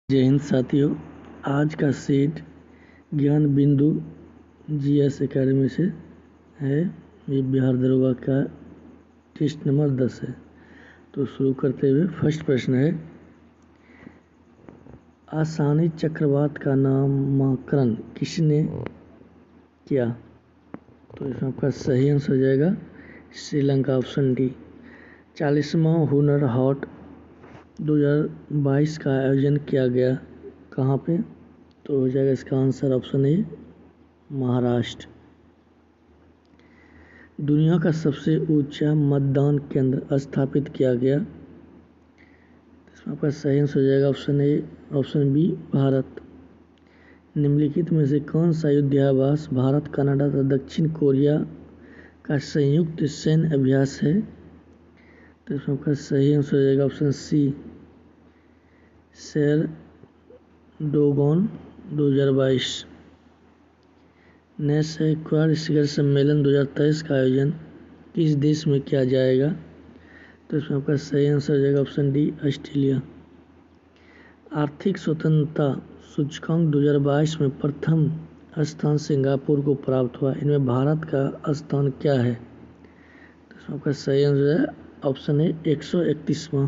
जय हिंद साथियों। आज का सेट ज्ञान बिंदु जीएस एकेडमी से है। ये बिहार दरोगा का टेस्ट नंबर 10 है। तो शुरू करते हुए फर्स्ट प्रश्न है, आसानी चक्रवात का नामकरण किसने किया? तो इसमें आपका सही आंसर हो जाएगा श्रीलंका, ऑप्शन डी। 40वां हुनर हाट 2022 का आयोजन किया गया कहाँ पे? तो हो जाएगा इसका आंसर ऑप्शन ए, महाराष्ट्र। दुनिया का सबसे ऊंचा मतदान केंद्र स्थापित किया गया, इसमें आपका सही आंसर हो जाएगा option A, option B, Bharat. निम्नलिखित में से कौन सा युद्धाभ्यास भारत, कनाडा तथा दक्षिण कोरिया का संयुक्त सैन्य अभ्यास है? तो इसमें आपका सही आंसर हो जाएगा ऑप्शन सी, शेरडोगोन 2022। नेशनल क्वाड शिखर सम्मेलन 2023 का आयोजन किस देश में किया जाएगा? तो इसमें आपका सही आंसर हो जाएगा ऑप्शन डी, ऑस्ट्रेलिया। आर्थिक स्वतंत्रता सूचकांक 2022 में प्रथम स्थान सिंगापुर को प्राप्त हुआ। इनमें भारत का स्थान क्या है? तो इसमें आपका सही आंसर है ऑप्शन ए, 131वां।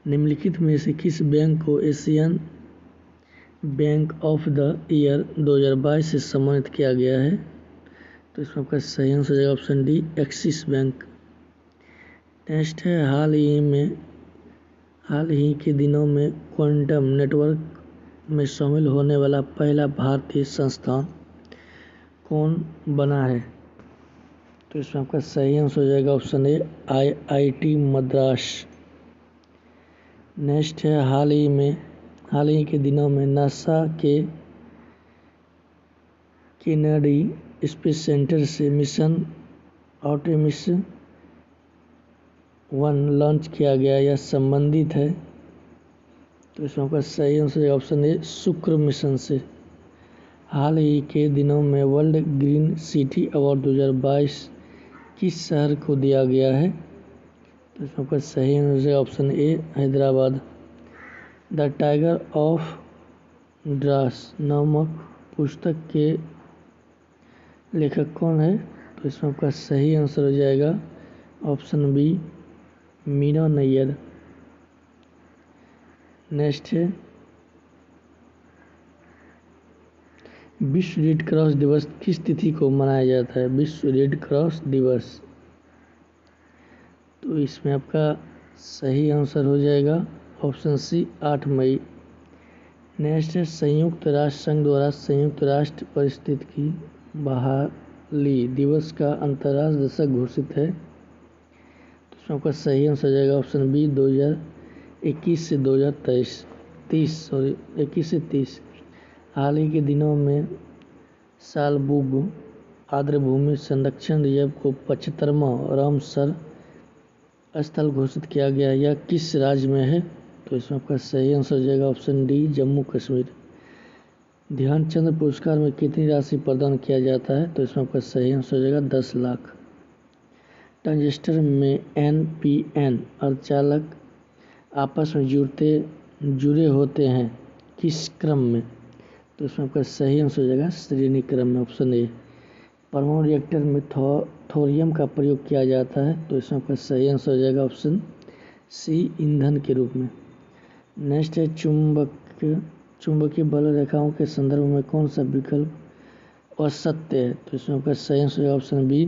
निम्नलिखित में से किस बैंक को Asian bank of the year 2022 से सम्मानित किया गया है? तो इसमें आपका सही आंसर हो जाएगा option D, axis bank. Next है, हाल ही के दिनों में क्वांटम नेटवर्क में शामिल होने वाला पहला भारतीय संस्थान कौन बना है? तो इसमें आपका सही आंसर हो जाएगा ऑप्शन ए, IIT मद्रास। नेक्स्ट है, हाल ही के दिनों में नासा के केनेडी स्पेस सेंटर से मिशन आर्टेमिस 1 लॉन्च किया गया, यह संबंधित है? तो इसमें आपका सही आंसर ऑप्शन ए, शुक्र मिशन से। हाल ही के दिनों में वर्ल्ड ग्रीन सिटी अवार्ड 2022 किस शहर को दिया गया है? तो इसमें आपका सही answer option A, Hyderabad. The tiger of draws नामक पुस्तक के लेखक कौन है? तो इसमें आपका सही आंसर हो जाएगा option B, Meena Nayyar. Next है, विश्व रेड क्रॉस दिवस किस तिथि को मनाया जाता है? विश्व रेड क्रॉस दिवस, तो इसमें आपका सही आंसर हो जाएगा ऑप्शन सी, 8 मई। नेक्स्ट है, संयुक्त राष्ट्र संघ द्वारा संयुक्त राष्ट्र पारिस्थितिकी बहाली दिवस का अंतर्राष्ट्रीय दिवस घोषित है? तो इसमें आपका सही आंसर हो जाएगा ऑप्शन बी, 2021 से 30। हाल ही के दिनों में सालबुग आर्द्रभूमि संरक्षण रिजर्व को 75वां रामसर स्थल घोषित किया गया, यह किस राज्य में है? तो इसमें आपका सही आंसर हो जाएगा ऑप्शन डी, जम्मू कश्मीर। ध्यानचंद पुरस्कार में कितनी राशि प्रदान किया जाता है? तो इसमें आपका सही आंसर हो जाएगा 10 लाख। ट्रांजिस्टर में NPN अर्धचालक आपस में जुड़े होते हैं किस क्रम में? तो इसमें आपका सही आंसर हो जाएगा श्रेणी क्रम में, ऑप्शन ए। परमाणु रिएक्टर में थोरियम का प्रयोग किया जाता है? तो इसमें आपका सही आंसर हो जाएगा ऑप्शन सी, ईंधन के रूप में। नेक्स्ट है, चुंबकीय बल रेखाओं के संदर्भ में कौन सा विकल्प असत्य है? तो इसमें आपका सही आंसर है ऑप्शन बी,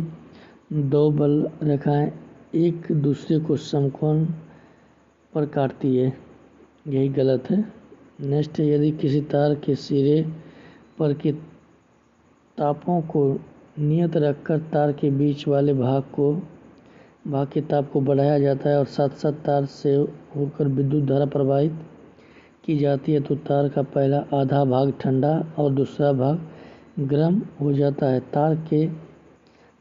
2 बल रेखाएं एक दूसरे को समकोण पर काटती है, यही गलत है। नेक्स्ट है, यदि किसी तार के सिरे पर के तापों को नियत रखकर तार के बीच वाले भाग के ताप को बढ़ाया जाता है और साथ साथ तार से होकर विद्युत धारा प्रवाहित की जाती है, तो तार का पहला आधा भाग ठंडा और दूसरा भाग गर्म हो जाता है।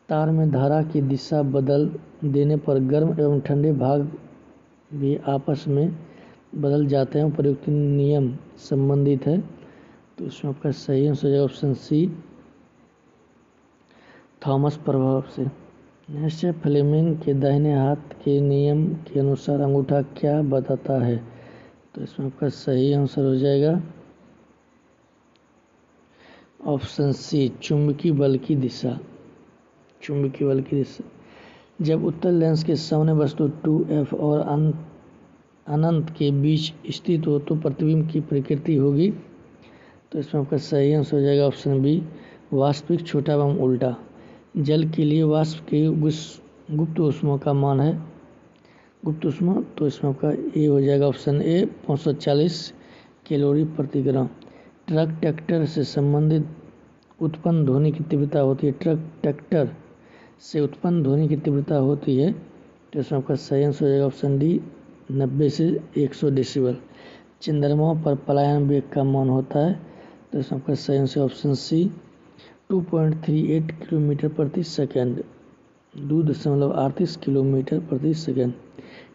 तार में धारा की दिशा बदल देने पर गर्म एवं ठंडे भाग भी आपस में बदल जाते हैं। उपर्युक्त नियम संबंधित है? तो इसमें आपका सही आंसर है ऑप्शन सी, थॉमस प्रभाव से। नेक्स्ट है, फ्लेमिंग के दाहिने हाथ के नियम के अनुसार अंगूठा क्या बताता है? तो इसमें आपका सही आंसर हो जाएगा ऑप्शन सी, चुंबकीय बल की दिशा। चुंबकीय बल की दिशा। जब उत्तल लेंस के सामने वस्तु 2f और अनंत के बीच स्थित हो तो प्रतिबिंब की प्रकृति होगी। तो इसमें आपका सही आंसर हो जाएगा ऑप्शन बी, वास्तविक, छोटा एवं उल्टा। जल के लिए वाष्प की गुप्त ऊष्मा का मान है गुप्त ऊष्मा, तो इसमें आपका ए हो जाएगा ऑप्शन ए, 540 कैलोरी प्रति ग्राम। ट्रक ट्रैक्टर से संबंधित उत्पन्न ध्वनि की तीव्रता होती है। ट्रक ट्रैक्टर से उत्पन्न ध्वनि की तीव्रता होती है, तो इसमें आपका सही आंसर हो जाएगा ऑप्शन डी, 90 से 100 डेसिबल। चंद्रमा पर पलायन वेग का मान होता है, तो इसमें आपका सही आंसर ऑप्शन सी, 2.38 किलोमीटर प्रति सेकेंड, 2.38 किलोमीटर प्रति सेकेंड।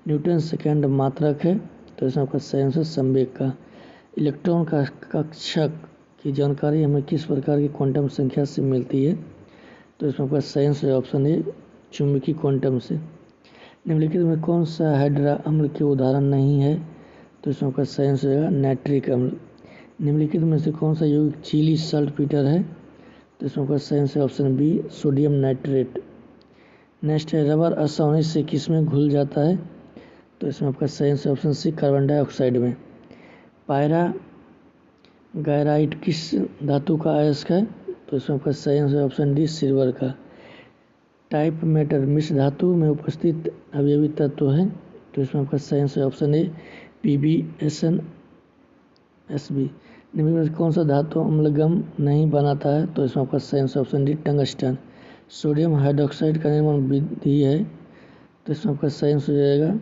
न्यूटन सेकेंड मात्रक है, तो इसमें आपका सही आंसर संवेग का। इलेक्ट्रॉन का कक्षक की जानकारी हमें किस प्रकार की क्वांटम संख्या से मिलती है, तो इसमें आपका सही आंसर ऑप्शन ए, चुंबकीय क्वांटम से। निम्नलिखित में कौन सा हाइड्रा अम्ल के उदाहरण नहीं है, तो इसमें आपका सही आंसर होगा नाइट्रिक अम्ल। निम्नलिखित में से कौन सा यौगिक चीली सल्टपीटर है, तो इसमें आपका सही answer option B, sodium nitrate. Next है, रबर आसानी से किस में घुल जाता है, तो इसमें आपका सही answer option C, carbon dioxide में। पायरा गायराइट किस धातु का अयस्क है, तो इसमें आपका सही आंसर ऑप्शन डी, सिल्वर का। टाइप मेटर मिश्र धातु में उपस्थित अवयवी तत्व है, तो इसमें आपका सही आंसर ऑप्शन ए, PbSnSb। निम्न में कौन सा धातु अम्लगम नहीं बनाता है, तो इसमें आपका सही answer option D, tungsten. Sodium hydroxide का निर्माण विधि है, तो इसमें आपका सही आंसर हो जाएगा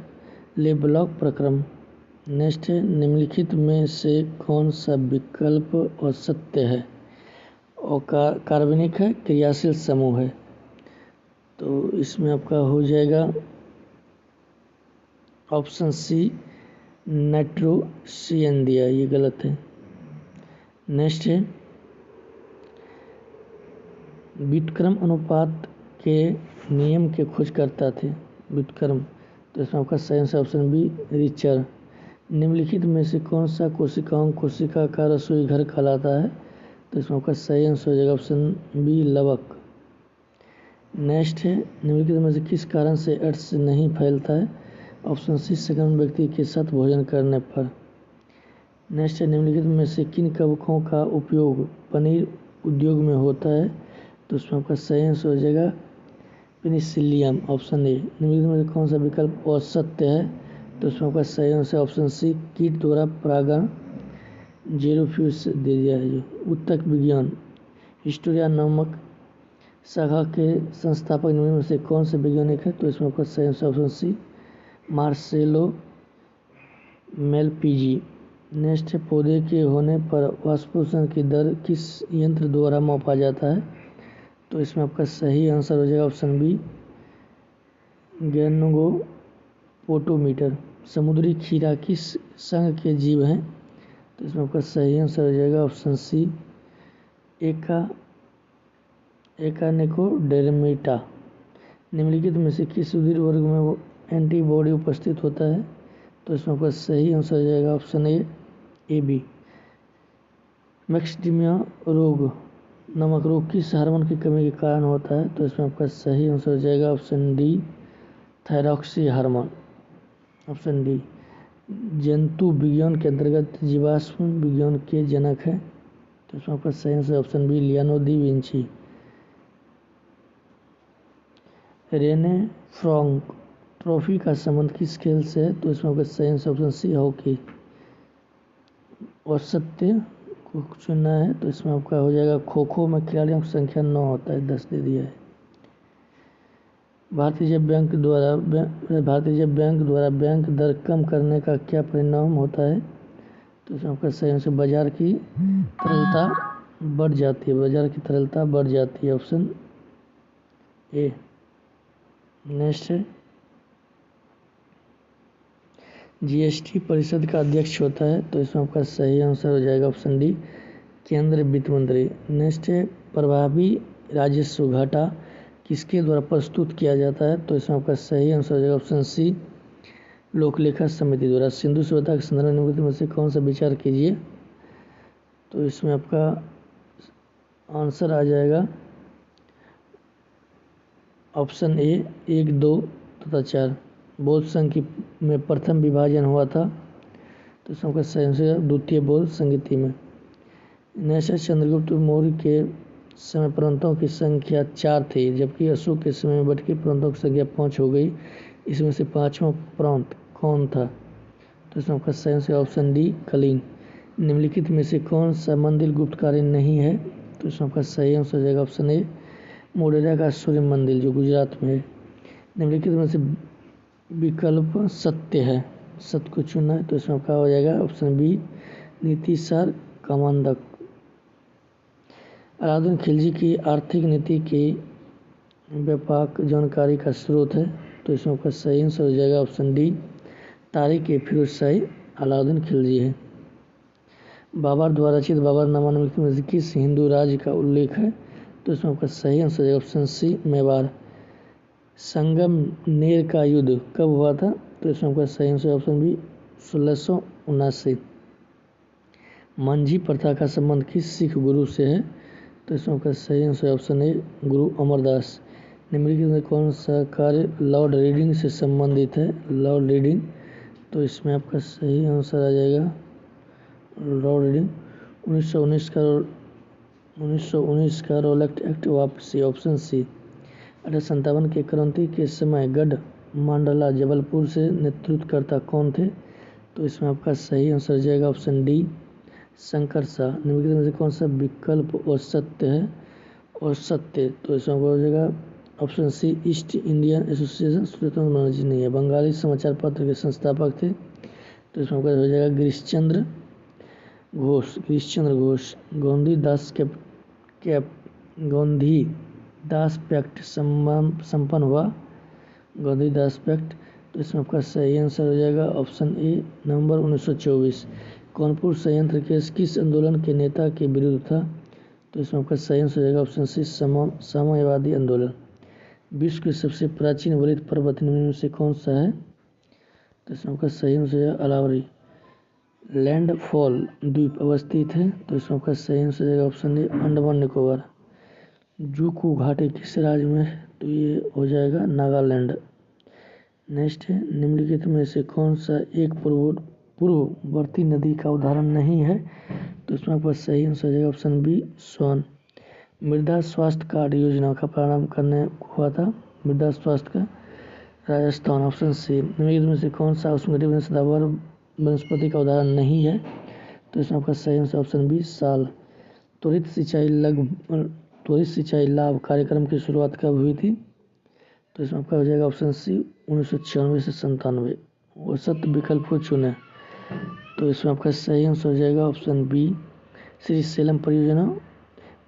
ले ब्लॉक प्रक्रम। नेक्स्ट है, निम्नलिखित में से कौन सा विकल्प असत्य है और कार्बनिक है, क्रियाशील समूह है, तो इसमें आपका हो जाएगा ऑप्शन सी, नाइट्रोसियन दिया, ये गलत है। नेक्स्ट है, व्युत्क्रम अनुपात के नियम के खोजकर्ता थे, व्युत्क्रम, तो इसमें आपका सही आंसर ऑप्शन बी, रिचर। निम्नलिखित में से कौन सा कोशिका का रसोई घर कहलाता है, तो इसमें आपका सही आंसर हो जाएगा ऑप्शन बी, लवक। नेक्स्ट है, निम्नलिखित में से किस कारण से एड्स नहीं फैलता है, ऑप्शन सी, सघन व्यक्ति के साथ भोजन करने पर। नेक्स्ट है, निम्नलिखित में से किन कवकों का उपयोग पनीर उद्योग में होता है, तो उसमें आपका सही आंसर हो जाएगा पेनिसिलियम, ऑप्शन ए। निम्नलिखित में से कौन सा विकल्प असत्य है, तो उसमें आपका सही आंसर ऑप्शन सी, कीट द्वारा परागण, जेलोफ्यूज दे दिया है जो। उत्तक विज्ञान हिस्टोरिया नामक शाखा के संस्थापक निम्न में से कौन से वैज्ञानिक है, तो इसमें आपका सही answer option C, Marcello Malpighi. Next है, पौधे के होने पर वाष्पोषण की दर किस यंत्र द्वारा मापा जाता है, तो इसमें आपका सही आंसर हो जाएगा ऑप्शन बी, गैनोगोपोटोमीटर। समुद्री खीरा किस संघ के जीव हैं, तो इसमें आपका सही आंसर हो जाएगा ऑप्शन सी, एकानिकोडेर्मेटा। निम्नलिखित में से किस उद्भिद वर्ग में एंटीबॉडी उपस्थित होता है, तो इसमें आपका सही आंसर हो जाएगा ऑप्शन ए, बी। मैक्सिडिमिया रोग नामक रोग किस हार्मोन की कमी के कारण होता है, तो इसमें आपका सही आंसर हो जाएगा option D, thyroxine hormone, option D. जंतु विज्ञान के अंतर्गत जीवाश्म विज्ञान के जनक है, तो इसमें आपका सही answer option B, Leonardo da Vinci. Rene Frank trophy का संबंध किस खेल से है, तो इसमें आपका सही आंसर ऑप्शन सी, हॉकी। असत्य को चुनना है, तो इसमें आपका हो जाएगा खो खो में खिलाड़ियों की संख्या 9 होता है, 10 दे दिया है। भारतीय रिजर्व बैंक द्वारा बैंक दर कम करने का क्या परिणाम होता है, तो इसमें आपका सही आंसर बाजार की तरलता बढ़ जाती है, बाजार की तरलता बढ़ जाती है, ऑप्शन ए। नेक्स्ट है, जीएसटी परिषद का अध्यक्ष होता है, तो इसमें आपका सही आंसर हो जाएगा ऑप्शन डी, केंद्रीय वित्त मंत्री। नेक्स्ट है, प्रभावी राजस्व घाटा किसके द्वारा प्रस्तुत किया जाता है, तो इसमें आपका सही आंसर हो जाएगा ऑप्शन सी, लोकलेखा समिति द्वारा। सिंधु सभ्यता के संदर्भ में निम्नलिखित में से कौन सा विचार कीजिए। तो इसमें आपका आंसर आ जाएगा ऑप्शन ए 1, 2 तथा 4। बौद्ध संघ में प्रथम विभाजन हुआ था, तो इसमें आपका सही आंसर द्वितीय बौद्ध संगति में। नेक्स्ट है चंद्रगुप्त मौर्य के समय प्रांतों की संख्या 4 थी, जबकि अशोक के समय में बढ़ के प्रांतों की संख्या 5 हो गई। इसमें से 5वां प्रांत कौन था। तो इसमें आपका सही आंसर ऑप्शन डी कलिंग। निम्नलिखित में से कौन सा मंदिर गुप्तकालीन नहीं है। तो इसमें आपका सही आंसर हो जाएगा ऑप्शन ए मोढेरा का सूर्य मंदिर जो गुजरात में है। निम्नलिखित में से विकल्प सत्य है, सत्य को चुनना है। तो इसमें आपका हो जाएगा ऑप्शन बी नीतिसार कामांधक। अलाउद्दीन खिलजी की आर्थिक नीति की व्यापक जानकारी का स्रोत है। तो इसमें आपका सही आंसर हो जाएगा ऑप्शन डी तारीख ए फिरोज शाही अलाउद्दीन खिलजी है। बाबर द्वारा रचित बाबरनामा निम्नलिखित में से किस हिंदू राज्य का उल्लेख है। तो इसमें आपका सही आंसर हो जाएगा ऑप्शन सी मेवाड़। संगमनेर का युद्ध कब हुआ था। तो इसमें आपका सही आंसर ऑप्शन बी 1679। मंझी प्रथा का संबंध किस सिख गुरु से है। तो इसमें आपका सही आंसर ऑप्शन ए गुरु अमरदास। निम्नलिखित में कौन सा कार्य लॉर्ड रीडिंग से संबंधित है। लॉर्ड रीडिंग, तो इसमें आपका सही आंसर आ जाएगा लॉर्ड रीडिंग 1919 का रोलेक्ट एक्ट वापसी ऑप्शन सी। 1857 के क्रांति के समय गढ़ मांडला जबलपुर से नेतृत्वकर्ता कौन थे। तो इसमें आपका सही आंसर हो जाएगा ऑप्शन डी शंकर शाह। निम्नलिखित में से कौन सा विकल्प असत्य है। और सत्य, तो इसमें आपका हो जाएगा option C East Indian Association Suryakant Banerjee नहीं है, बंगाली समाचार पत्र के संस्थापक थे। तो इसमें आपका हो जाएगा गिरीशचंद्र घोष। गोंधीदास पैक्ट संपन्न हुआ। गोंधीदास पैक्ट, तो इसमें आपका सही आंसर हो जाएगा ऑप्शन ए नवंबर 1924। कानपुर संयंत्र केस किस आंदोलन के नेता के विरुद्ध था। तो इसमें आपका सही आंसर हो जाएगा ऑप्शन सी साम्यवादी आंदोलन। विश्व के सबसे प्राचीन वलित पर्वत निम्न में से कौन सा है। तो इसमें आपका सही आंसर हो जाएगा अलावरी। लैंडफॉल द्वीप अवस्थित है। तो इसमें आपका सही आंसर हो जाएगा ऑप्शन ए अंडमान निकोबार। जुकू घाटी किस राज्य में है। तो ये हो जाएगा नागालैंड। नेक्स्ट है निम्नलिखित में से कौन सा एक पूर्ववर्ती नदी का उदाहरण नहीं है। तो इसमें आपका सही आंसर हो जाएगा ऑप्शन बी स्वान। मृदा स्वास्थ्य कार्ड योजना का प्रारंभ करने हुआ था। मृदा स्वास्थ्य का राजस्थान ऑप्शन सी। निम्नलिखित में से कौन सा उष्णकटिबंधीय सदाबहार वनस्पति का उदाहरण नहीं है। तो इसमें आपका सही आंसर ऑप्शन बी साल। त्वरित सिंचाई लाभ कार्यक्रम की शुरुआत कब हुई थी। तो इसमें आपका हो जाएगा ऑप्शन सी 1996 से 97। औसत विकल्प को चुने। तो इसमें आपका सही आंसर हो जाएगा ऑप्शन बी श्री सेलम परियोजना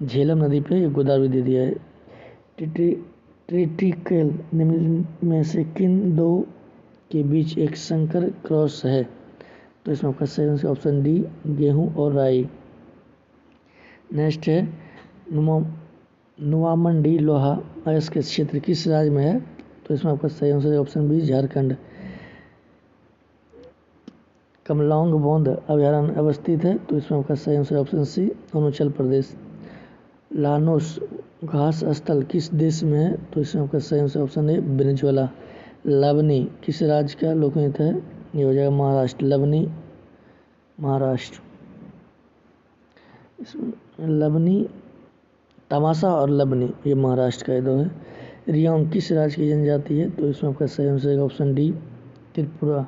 झेलम नदी पे गोदावरी दे दिया है। ट्रिटिकल निम्न में से किन दो के बीच एक संकर क्रॉस है। तो इसमें आपका सही आंसर ऑप्शन डी गेहूं और राई। नेक्स्ट है नुआमंडी लोहा अयस्क क्षेत्र किस राज्य में है। तो इसमें आपका सही आंसर ऑप्शन बी झारखंड। कमलौंग बौद्ध अभयारण्य अवस्थित है। तो इसमें आपका सही आंसर ऑप्शन सी अरुणाचल प्रदेश। लानोस घास स्थल किस देश में है। तो इसमें आपका सही आंसर ऑप्शन ए वेनेजुएला। लबनी किस राज्य का लोकनृत्य है। ये हो जाएगा महाराष्ट्र। लबनी महाराष्ट्र। इसमें लबनी तमाशा और लबनी ये महाराष्ट्र का दो है। रियोंग किस राज्य की जनजाति है। तो इसमें आपका सही answer option D Tripura.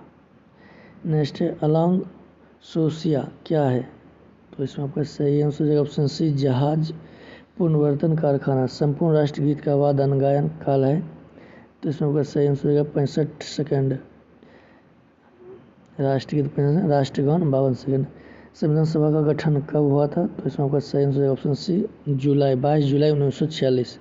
Next है अलोंग सोसिया क्या है। तो इसमें आपका सही आंसर ऑप्शन सी जहाज पुनर्वर्तन कारखाना। संपूर्ण राष्ट्रगीत का वादन गायन काल है। तो इसमें आपका सही आंसर होगा 65 सेकेंड। राष्ट्रगीत 65, राष्ट्रगान 52 सेकेंड। संविधान सभा का गठन कब हुआ था। तो इसमें आपका सही आंसर ऑप्शन सी 22 जुलाई 1946।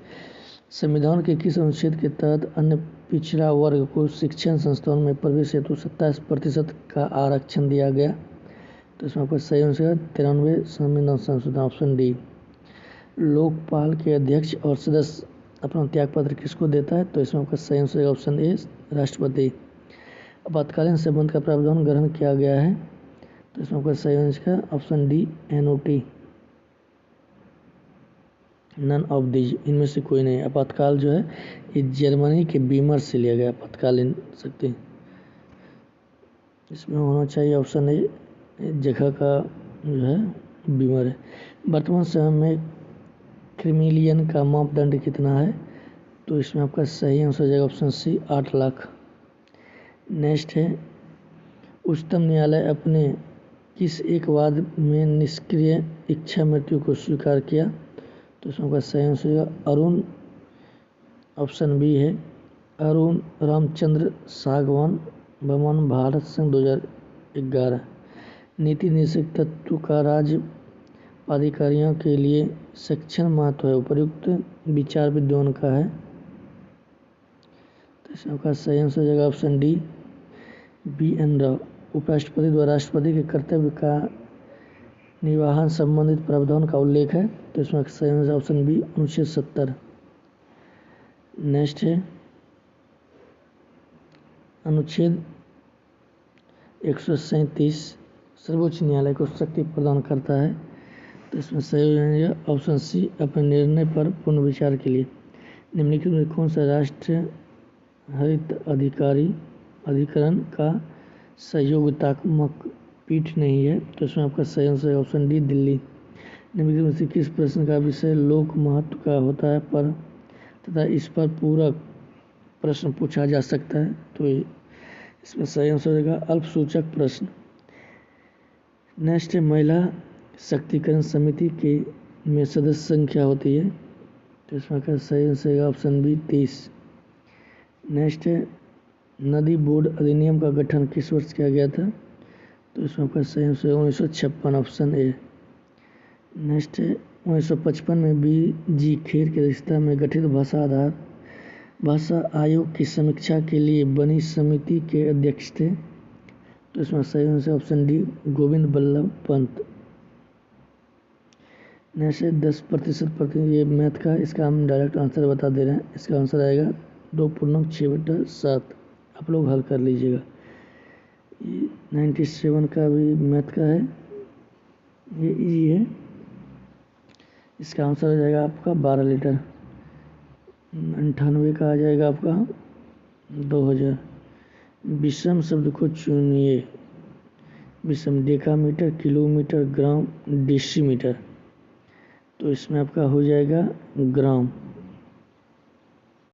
संविधान के किस अनुच्छेद के तहत अन्य पिछड़ा वर्ग को शिक्षण संस्थानों में प्रवेश हेतु 27% का आरक्षण दिया गया। तो इसमें आपका सही आंसर 93 संविधान संशोधन ऑप्शन डी। लोकपाल के अध्यक्ष और सदस्य अपना त्यागपत्र किसको देता है। तो इसमें आपका सही आंसर ऑप्शन ए राष्ट्रपति। आपातकालीन संबंध का प्रावधान ग्रहण किया गया है। तो इसमें आपका सही आंसर है option D NOT, none of these, इनमें से कोई नहीं। आपातकाल जो है ये जर्मनी के बीमर से लिया गया आपातकालीन शक्ति। इसमें होना चाहिए ऑप्शन ए, जगह का जो है बीमर है। वर्तमान समय में क्रीमिलियन का मापदंड कितना है? तो इसमें आपका सही आंसर हो जाएगा ऑप्शन सी 8 लाख। नेक्स्ट है, उच्चतम न्यायालय अपने किस एक वाद में निष्क्रिय इच्छा मृत्यु को स्वीकार किया? तो इसमें आपका सही आंसर हो जाएगा अरुण, ऑप्शन बी है अरुण रामचंद्र सागवान बर्मन, भारत संघ 2011। नीति निर्देशक तत्व का राज्य प्राधिकारियों के लिए शिक्षण महत्व है, उपर्युक्त विचार विद्वान का है। तो इसमें आपका सही आंसर हो जाएगा ऑप्शन डी BN राव। उपराष्ट्रपति द्वारा राष्ट्रपति के कर्तव्य का निर्वहन संबंधित प्रावधान का उल्लेख है। तो इसमें सही आंसर ऑप्शन बी अनुच्छेद 70। नेक्स्ट है अनुच्छेद 137 सर्वोच्च न्यायालय को शक्ति प्रदान करता है। तो इसमें सही हो जाएगा ऑप्शन सी अपने निर्णय पर पुनर्विचार के लिए। निम्नलिखित में कौन सा राष्ट्रीय हरित अधिकरण का सहयोगात्मक पीठ नहीं है? तो इसमें आपका सही आंसर ऑप्शन डी दिल्ली। निम्नलिखित में से किस प्रश्न का विषय लोक महत्व का होता है पर तथा इस पर पूरक प्रश्न पूछा जा सकता है? तो इसमें सही आंसर होगा अल्पसूचक प्रश्न। नेक्स्ट है महिला शक्तिकरण समिति के में सदस्य संख्या होती है? तो इसमें का सही आंसर है ऑप्शन बी 30। नेक्स्ट है नदी बोर्ड अधिनियम का गठन किस वर्ष किया गया था? तो इसमें आपका सही आंसर 1956, ऑप्शन ए। नेक्स्ट है 1955 में BG खेर की अध्यक्षता में गठित भाषा आयोग की समीक्षा के लिए बनी समिति के अध्यक्ष थे? तो इसमें सही answer option D Govind Ballabh Pant. Next है 10% ये मैथ का, इसका हम डायरेक्ट आंसर बता दे रहे हैं। इसका आंसर आएगा 2.6/7। आप लोग हल कर लीजिएगा। ये 97 का भी मैथ का है, ये इजी है। इसका आंसर हो जाएगा आपका 12 लीटर। 98 का आ जाएगा आपका 2000। विषम शब्द को चुनिए। विषम डेकामीटर, किलोमीटर, ग्राम, डेसीमीटर। तो इसमें आपका हो जाएगा ग्राम।